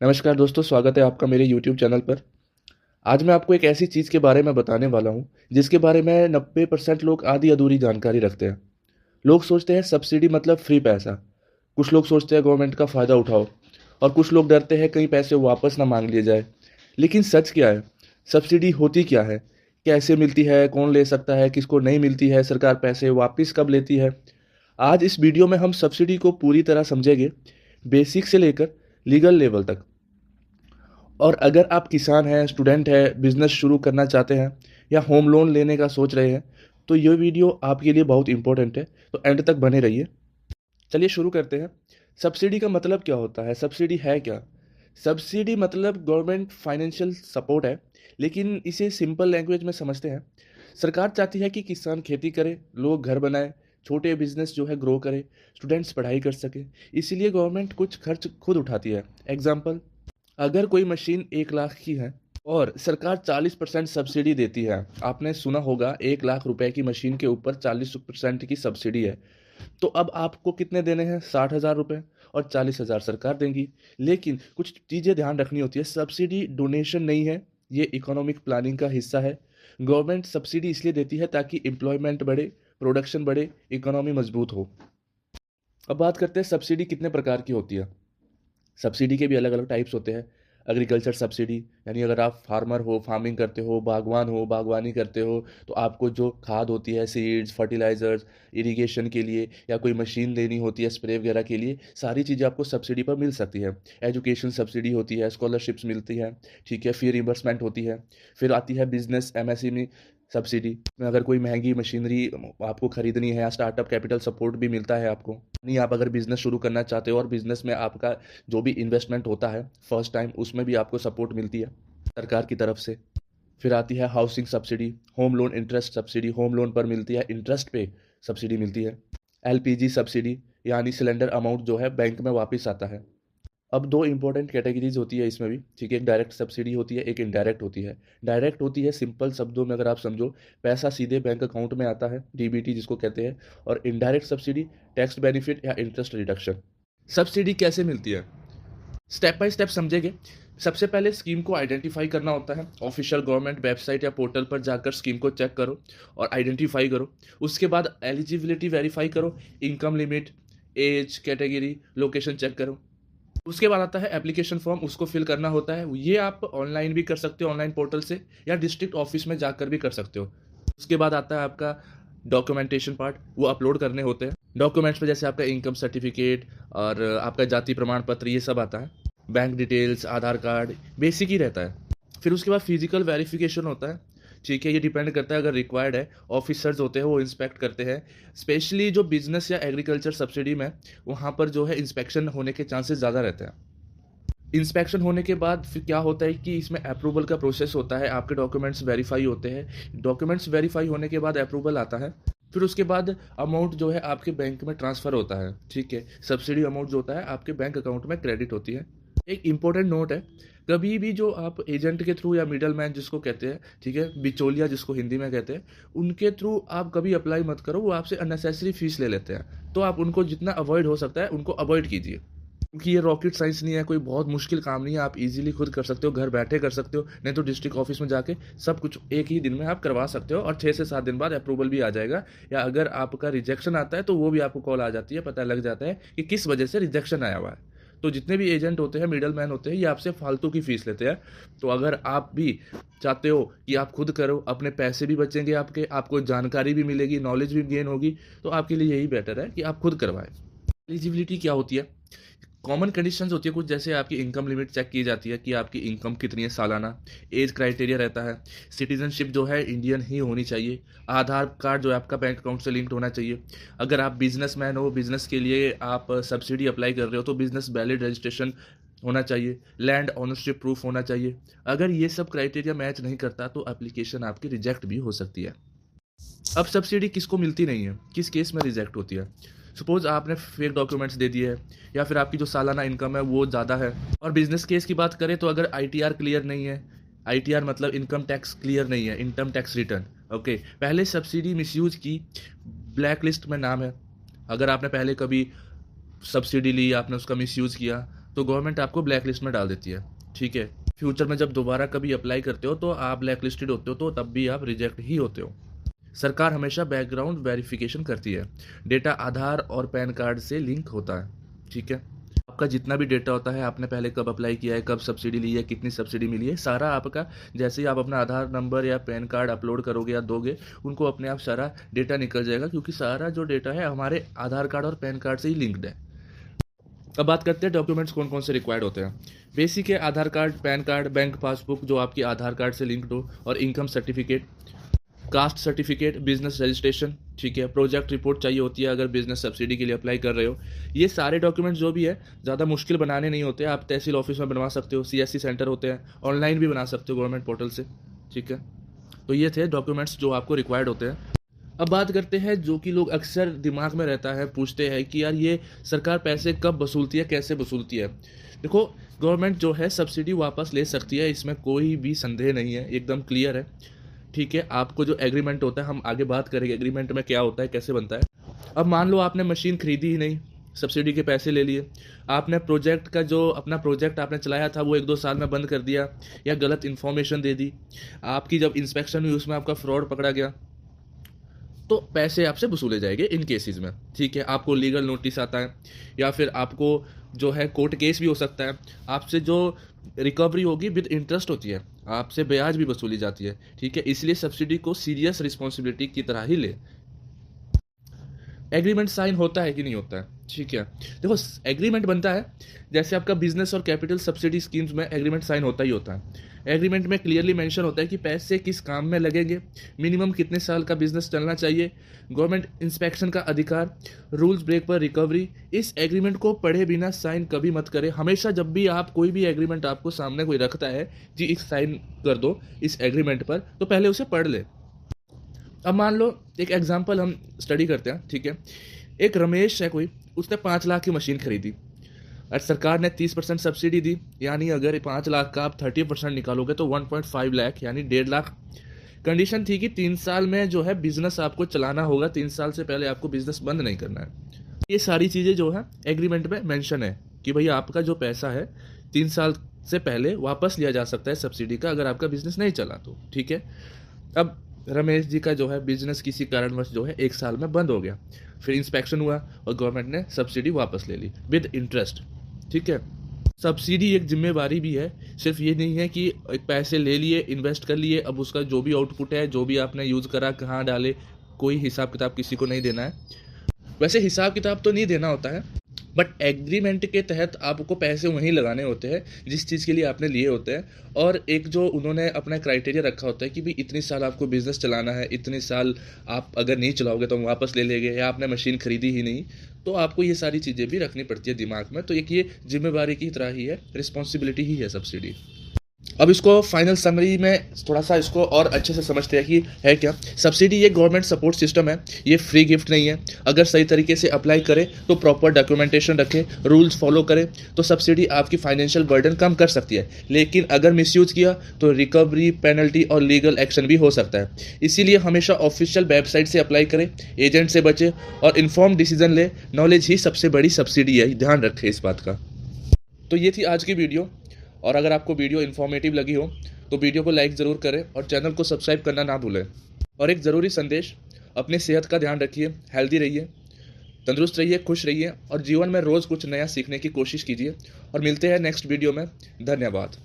नमस्कार दोस्तों, स्वागत है आपका मेरे यूट्यूब चैनल पर। आज मैं आपको एक ऐसी चीज़ के बारे में बताने वाला हूँ, जिसके बारे में 90% लोग आधी-अधूरी जानकारी रखते हैं। लोग सोचते हैं सब्सिडी मतलब फ्री पैसा। कुछ लोग सोचते हैं गवर्नमेंट का फ़ायदा उठाओ और कुछ लोग डरते हैं कहीं पैसे वापस ना माँग लिए जाए। लेकिन सच क्या है? सब्सिडी होती क्या है? कैसे मिलती है? कौन ले सकता है? किसको नहीं मिलती है? सरकार पैसे वापिस कब लेती है? आज इस वीडियो में हम सब्सिडी को पूरी तरह समझेंगे, बेसिक से लेकर लीगल लेवल तक। और अगर आप किसान हैं, स्टूडेंट हैं, बिज़नेस शुरू करना चाहते हैं या होम लोन लेने का सोच रहे हैं, तो ये वीडियो आपके लिए बहुत इम्पोर्टेंट है, तो एंड तक बने रहिए। चलिए शुरू करते हैं। सब्सिडी का मतलब क्या होता है? सब्सिडी है क्या? सब्सिडी मतलब गवर्नमेंट फाइनेंशियल सपोर्ट है, लेकिन इसे सिंपल लैंग्वेज में समझते हैं। सरकार चाहती है कि किसान खेती करे, लोग घर बनाएँ, छोटे बिज़नेस जो है ग्रो करे, स्टूडेंट्स पढ़ाई कर सकें। इसीलिए गवर्नमेंट कुछ खर्च खुद उठाती है। एग्ज़ाम्पल, अगर कोई मशीन 1 लाख की है और सरकार 40% सब्सिडी देती है, आपने सुना होगा 1 लाख रुपए की मशीन के ऊपर 40% की सब्सिडी है, तो अब आपको कितने देने हैं? 60,000 रुपए और 40,000 सरकार देंगी। लेकिन कुछ चीज़ें ध्यान रखनी होती है, सब्सिडी डोनेशन नहीं है, ये इकोनॉमिक प्लानिंग का हिस्सा है। गवर्नमेंट सब्सिडी इसलिए देती है ताकि एम्प्लॉयमेंट बढ़े, प्रोडक्शन बढ़े, इकोनॉमी मजबूत हो। अब बात करते हैं सब्सिडी कितने प्रकार की होती है। सब्सिडी के भी अलग-अलग टाइप्स होते हैं। एग्रीकल्चर सब्सिडी यानी अगर आप फार्मर हो, फार्मिंग करते हो, बागवानी करते हो, तो आपको जो खाद होती है, सीड्स, फर्टिलाइज़र्स, इरिगेशन के लिए या कोई मशीन लेनी होती है स्प्रे वगैरह के लिए, सारी चीज़ें आपको सब्सिडी पर मिल सकती है। एजुकेशन सब्सिडी होती है, स्कॉलरशिप्स मिलती हैं, ठीक है? फ़ी रिइंबर्समेंट होती है। फिर आती है बिज़नेस एमएसएमई सब्सिडी में अगर कोई महँगी मशीनरी आपको खरीदनी है या स्टार्टअप कैपिटल सपोर्ट भी मिलता है आपको। नहीं, आप अगर बिज़नेस शुरू करना चाहते हो और बिज़नेस में आपका जो भी इन्वेस्टमेंट होता है फर्स्ट टाइम, उसमें भी आपको सपोर्ट मिलती है सरकार की तरफ से। फिर आती है housing subsidy, home loan interest subsidy, home loan पर मिलती है, इंटरेस्ट पे सब्सिडी मिलती है। एलपीजी सब्सिडी यानी सिलेंडर अमाउंट जो है बैंक में वापस आता है। अब 2 इम्पोर्टेंट कैटेगरीज़ होती है इसमें भी, ठीक है? एक डायरेक्ट सब्सिडी होती है, एक इनडायरेक्ट होती है। डायरेक्ट होती है सिंपल शब्दों में अगर आप समझो, पैसा सीधे बैंक अकाउंट में आता है, डीबीटी जिसको कहते हैं। और इनडायरेक्ट सब्सिडी टैक्स बेनिफिट या इंटरेस्ट रिडक्शन। सब्सिडी कैसे मिलती है? स्टेप बाय स्टेप समझेंगे। सबसे पहले स्कीम को आइडेंटिफाई करना होता है। ऑफिशियल गवर्नमेंट वेबसाइट या पोर्टल पर जाकर स्कीम को चेक करो और आइडेंटिफाई करो। उसके बाद एलिजिबिलिटी वेरीफाई करो, income limit, age, category, location check करो। उसके बाद आता है एप्लीकेशन फॉर्म, उसको फिल करना होता है। ये आप ऑनलाइन भी कर सकते हो, ऑनलाइन पोर्टल से, या डिस्ट्रिक्ट ऑफिस में जाकर भी कर सकते हो। उसके बाद आता है आपका डॉक्यूमेंटेशन पार्ट, वो अपलोड करने होते हैं। डॉक्यूमेंट्स में जैसे आपका इनकम सर्टिफिकेट और आपका जाति प्रमाण पत्र, ये सब आता है। बैंक डिटेल्स, आधार कार्ड, बेसिक ही रहता है। फिर उसके बाद फिजिकल वेरिफिकेशन होता है, ठीक है? ये डिपेंड करता है, अगर रिक्वायर्ड है, ऑफिसर्स होते हैं वो इंस्पेक्ट करते हैं। स्पेशली जो बिजनेस या एग्रीकल्चर सब्सिडी में, वहाँ पर जो है इंस्पेक्शन होने के चांसेस ज़्यादा रहते हैं। इंस्पेक्शन होने के बाद फिर क्या होता है कि इसमें अप्रूवल का प्रोसेस होता है, आपके डॉक्यूमेंट्स वेरीफाई होते हैं। डॉक्यूमेंट्स वेरीफाई होने के बाद अप्रूवल आता है। फिर उसके बाद अमाउंट जो है आपके बैंक में ट्रांसफ़र होता है, ठीक है? सब्सिडी अमाउंट जो होता है आपके बैंक अकाउंट में क्रेडिट होती है। एक इम्पोर्टेंट नोट है, कभी भी जो आप एजेंट के थ्रू या मिडल मैन जिसको कहते हैं, ठीक है? बिचौलिया जिसको हिंदी में कहते हैं, उनके थ्रू आप कभी अप्लाई मत करो, वो आपसे अननेसेसरी फ़ीस ले लेते हैं। तो आप उनको जितना अवॉइड हो सकता है, उनको अवॉइड कीजिए। क्योंकि ये रॉकेट साइंस नहीं है, कोई बहुत मुश्किल काम नहीं है, आप इजीली खुद कर सकते हो, घर बैठे कर सकते हो। नहीं तो डिस्ट्रिक्ट ऑफिस में जाके सब कुछ एक ही दिन में आप करवा सकते हो और 6 से 7 दिन बाद अप्रूवल भी आ जाएगा। या अगर आपका रिजेक्शन आता है तो वो भी आपको कॉल आ जाती है, पता लग जाता है कि किस वजह से रिजेक्शन आया हुआ है। तो जितने भी एजेंट होते हैं, मिडल मैन होते हैं, ये आपसे फालतू की फीस लेते हैं। तो अगर आप भी चाहते हो कि आप खुद करो, अपने पैसे भी बचेंगे आपके, आपको जानकारी भी मिलेगी, नॉलेज भी गेन होगी, तो आपके लिए यही बेटर है कि आप खुद करवाएं। एलिजिबिलिटी क्या होती है? कॉमन कंडीशंस होती है कुछ, जैसे आपकी इनकम लिमिट चेक की जाती है कि आपकी इनकम कितनी है सालाना। एज क्राइटेरिया रहता है। सिटीजनशिप जो है इंडियन ही होनी चाहिए। आधार कार्ड जो है आपका बैंक अकाउंट से लिंक्ड होना चाहिए। अगर आप बिजनेसमैन हो, बिजनेस के लिए आप सब्सिडी अप्लाई कर रहे हो, तो बिजनेस वैलिड रजिस्ट्रेशन होना चाहिए। लैंड ओनरशिप प्रूफ होना चाहिए। अगर ये सब क्राइटेरिया मैच नहीं करता तो एप्लीकेशन आपकी रिजेक्ट भी हो सकती है। अब सब्सिडी किसको मिलती नहीं है, किस केस में रिजेक्ट होती है? सपोज आपने फेक डॉक्यूमेंट्स दे दिए है, या फिर आपकी जो सालाना इनकम है वो ज़्यादा है। और बिजनेस केस की बात करें तो अगर आईटीआर क्लियर नहीं है, आईटीआर मतलब इनकम टैक्स क्लियर नहीं है, इनकम टैक्स रिटर्न, ओके, पहले सब्सिडी मिसयूज की, ब्लैक लिस्ट में नाम है। अगर आपने पहले कभी सब्सिडी ली, आपने उसका मिसयूज़ किया, तो गवर्नमेंट आपको ब्लैक लिस्ट में डाल देती है। ठीक है, फ्यूचर में जब दोबारा कभी अप्लाई करते हो तो आप ब्लैक लिस्टेड होते हो, तो तब भी आप रिजेक्ट ही होते हो। सरकार हमेशा बैकग्राउंड वेरिफिकेशन करती है। डेटा आधार और पैन कार्ड से लिंक होता है। ठीक है, आपका जितना भी डेटा होता है, आपने पहले कब अप्लाई किया है, कब सब्सिडी ली है, कितनी सब्सिडी मिली है, सारा आपका, जैसे ही आप अपना आधार नंबर या पैन कार्ड अपलोड करोगे या दोगे, उनको अपने आप सारा डेटा निकल जाएगा, क्योंकि सारा जो डेटा है हमारे आधार कार्ड और पैन कार्ड से ही लिंक्ड है। अब बात करते हैं डॉक्यूमेंट्स कौन कौन से रिक्वायर्ड होते हैं। बेसिक है Aadhaar card, PAN card, bank passbook जो आपकी आधार कार्ड से लिंक्ड हो, और income certificate, caste certificate, business registration. ठीक है, प्रोजेक्ट रिपोर्ट चाहिए होती है अगर बिजनेस सब्सिडी के लिए अप्लाई कर रहे हो। ये सारे डॉक्यूमेंट्स जो भी है ज़्यादा मुश्किल बनाने नहीं होते, आप तहसील ऑफिस में बनवा सकते हो, सीएससी सेंटर होते हैं, ऑनलाइन भी बना सकते हो गवर्नमेंट पोर्टल से। ठीक है, तो ये थे डॉक्यूमेंट्स जो आपको रिक्वायर्ड होते हैं। अब बात करते हैं जो कि लोग अक्सर दिमाग में रहता है, पूछते हैं कि यार ये सरकार पैसे कब वसूलती है, कैसे वसूलती है। देखो, गवर्नमेंट जो है सब्सिडी वापस ले सकती है, इसमें कोई भी संदेह नहीं है, एकदम क्लियर है। ठीक है, आपको जो एग्रीमेंट होता है, हम आगे बात करेंगे एग्रीमेंट में क्या होता है, कैसे बनता है। अब मान लो आपने मशीन खरीदी ही नहीं, सब्सिडी के पैसे ले लिए, आपने प्रोजेक्ट का जो अपना प्रोजेक्ट आपने चलाया था वो 1-2 साल में बंद कर दिया, या गलत इन्फॉर्मेशन दे दी, आपकी जब इंस्पेक्शन हुई उसमें आपका फ्रॉड पकड़ा गया, तो पैसे आपसे वसूले जाएंगे इन केसेस में। ठीक है, आपको लीगल नोटिस आता है, या फिर आपको जो है कोर्ट केस भी हो सकता है, आपसे जो रिकवरी होगी विद इंटरेस्ट होती है, आपसे ब्याज भी वसूली जाती है। ठीक है, इसलिए सब्सिडी को सीरियस रिस्पॉन्सिबिलिटी की तरह ही ले। एग्रीमेंट साइन होता है कि नहीं होता है। ठीक है, देखो एग्रीमेंट बनता है, जैसे आपका बिजनेस और कैपिटल सब्सिडी स्कीम्स में एग्रीमेंट साइन होता ही होता है। एग्रीमेंट में क्लियरली मेंशन होता है कि पैसे किस काम में लगेंगे, मिनिमम कितने साल का बिजनेस चलना चाहिए, गवर्नमेंट इंस्पेक्शन का अधिकार, रूल्स ब्रेक पर रिकवरी। इस एग्रीमेंट को पढ़े बिना साइन कभी मत करें। हमेशा जब भी आप कोई भी एग्रीमेंट आपको सामने कोई रखता है जी इस साइन कर दो इस एग्रीमेंट पर, तो पहले उसे पढ़ ले। अब मान लो एक एग्जांपल हम स्टडी करते हैं। ठीक है, एक रमेश है कोई, उसने 5 लाख की मशीन खरीदी और सरकार ने 30% सब्सिडी दी, यानी अगर 5 लाख का आप 30% निकालोगे तो 1.5 लाख यानी 1.5 लाख। कंडीशन थी कि 3 साल में जो है बिजनेस आपको चलाना होगा, 3 साल से पहले आपको बिजनेस बंद नहीं करना है। ये सारी चीज़ें जो है एग्रीमेंट में मेंशन है कि भाई आपका जो पैसा है 3 साल से पहले वापस लिया जा सकता है सब्सिडी का, अगर आपका बिजनेस नहीं चला तो। ठीक है, अब रमेश जी का जो है बिजनेस किसी कारणवश जो है 1 साल में बंद हो गया, फिर इंस्पेक्शन हुआ और गवर्नमेंट ने सब्सिडी वापस ले ली विद इंटरेस्ट। ठीक है, सब्सिडी एक जिम्मेवारी भी है, सिर्फ ये नहीं है कि एक पैसे ले लिए, इन्वेस्ट कर लिए, अब उसका जो भी आउटपुट है, जो भी आपने यूज़ करा, कहाँ डाले, कोई हिसाब किताब किसी को नहीं देना है। वैसे हिसाब किताब तो नहीं देना होता है, बट एग्रीमेंट के तहत आपको पैसे वहीं लगाने होते हैं जिस चीज़ के लिए आपने लिए होते हैं, और एक जो उन्होंने अपना क्राइटेरिया रखा होता है कि भाई इतनी साल आपको बिजनेस चलाना है, इतने साल आप अगर नहीं चलाओगे तो हम वापस ले लेंगे, या आपने मशीन खरीदी ही नहीं, तो आपको ये सारी चीज़ें भी रखनी पड़ती है दिमाग में। तो एक ये जिम्मेवारी की तरह ही है, रिस्पॉन्सिबिलिटी ही है सब्सिडी। अब इसको फाइनल समरी में थोड़ा सा इसको और अच्छे से समझते हैं कि है क्या। सब्सिडी ये गवर्नमेंट सपोर्ट सिस्टम है, ये फ्री गिफ्ट नहीं है। अगर सही तरीके से अप्लाई करें तो प्रॉपर डॉक्यूमेंटेशन रखें, रूल्स फॉलो करें, तो सब्सिडी आपकी फाइनेंशियल बर्डन कम कर सकती है। लेकिन अगर मिसयूज किया तो रिकवरी, पेनल्टी और लीगल एक्शन भी हो सकता है। इसीलिए हमेशा ऑफिशियल वेबसाइट से अप्लाई करें, एजेंट से बचें और इन्फॉर्म डिसीजन लें। नॉलेज ही सबसे बड़ी सब्सिडी है, ध्यान रखें इस बात का। तो ये थी आज की वीडियो, और अगर आपको वीडियो इन्फॉर्मेटिव लगी हो तो वीडियो को लाइक ज़रूर करें और चैनल को सब्सक्राइब करना ना भूलें। और एक ज़रूरी संदेश, अपनी सेहत का ध्यान रखिए, हेल्दी रहिए, तंदुरुस्त रहिए, खुश रहिए और जीवन में रोज़ कुछ नया सीखने की कोशिश कीजिए। और मिलते हैं नेक्स्ट वीडियो में। धन्यवाद।